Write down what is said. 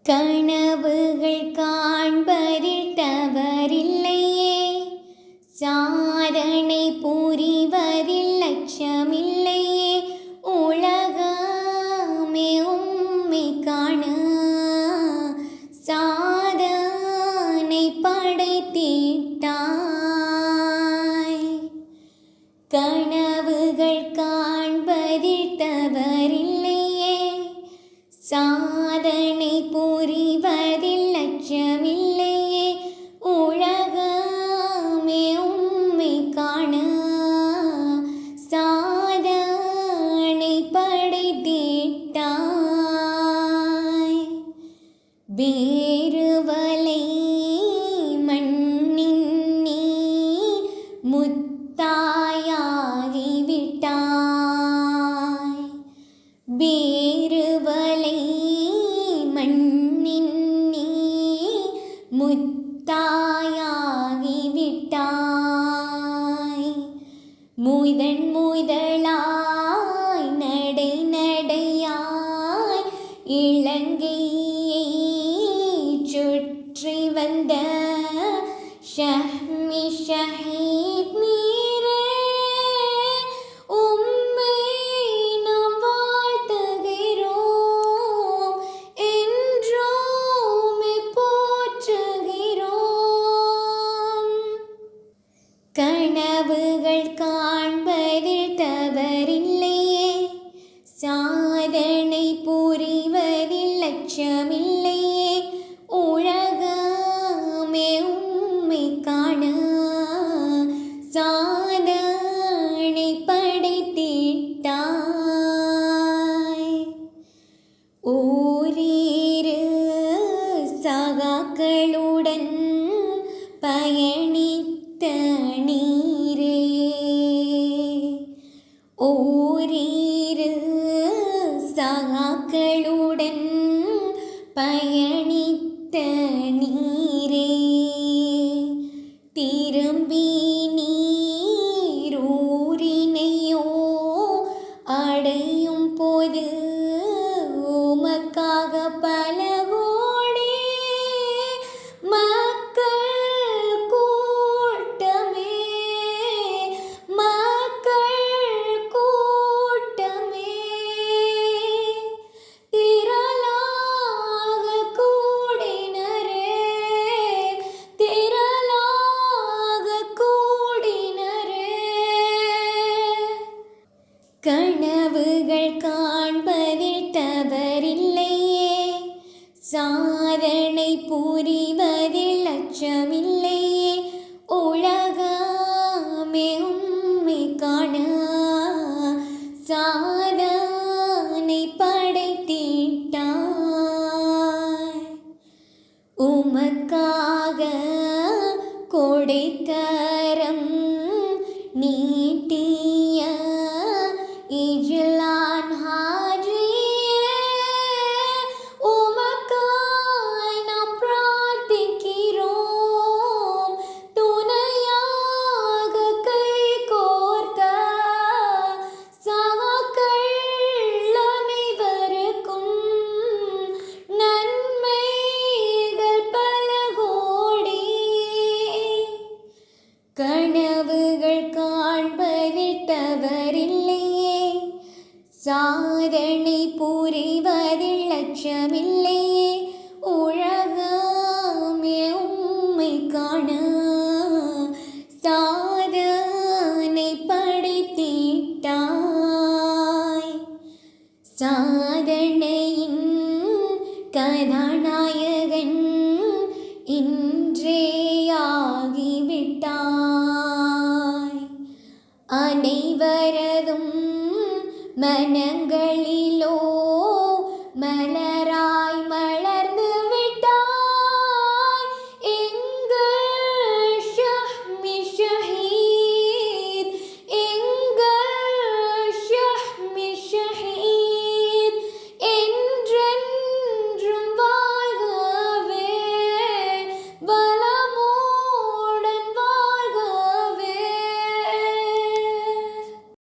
கனவுகள் காண்பதில் தவறில்லையே, சாதனை புரிவதில் அச்சமில்லையே. உலகமே உம்மை காண சாதனை படைத்திட்டாய். கனவுகள் காண்பதில் தவறில்லையே, சாதனை புரிவதில் அச்சமில்லையே. உலகமே உம்மை காண சாதனை படைத்திட்டாய். வேறுவலை மண்ணின் நீ முத்தாயாகிவிட்டாய். வேறுவலை மண்ணின் நீ முத்தாயாகிவிட்டாய். முதன் முதலாய் நடை நடையாய் இலங்கையை சுற்றி வந்த ஷஹ்மி ஷஹீத் நீரே, உம்மை நாம் வாழ்த்துகிறோம், என்றுமே போற்றுகிறோம். கனவுகள் காண்பதில் தவறில்லையே, சாதனை புரிவதில் அச்சமில்லையே. உலகமே உம்மை காண சாதனை படைத்திட்டாய். ஓரிரு சகாக்களுடன் பயணித்த நீரே, ஓரிரு சகாக்களுடன் பயணித்த நீரே, திரும்பி நீரூரினையோ அடையும் போது உமக்காக பல கோடி மக்கள் கூட்டமே, மக்கள் கூட்டமே திரளாக கூடினரே, திரளாக கூடினரே. கனவுகள் காண்பதில் தவறில்லையே, சாதனை புரிவதில் அச்சமில்லையே. உலகமே உம்மை காண சாதனை படைத்திட்டாய். உமக்காக கொடைக்கரம் நீட்டிய இஜ்லான் ஹாஜியே, உமக்காய் நாம் பிரார்த்திக்கிறோம். துணையாக கை கோர்த்த சகாக்கள் அனைவருக்கும் நன்மைகள் பல கோடி. கனவுகள் காண்பதில் தவறில்லையே, சாதனை புரிவதில் அச்சமில்லையே. உலகமே உம்மை காண சாதனை படைத்திட்டாய். சாதனையின் கதாநாயகன் இன்றே ஆகிவிட்டாய். அனைவரதும் மனங்களிலோ மலரா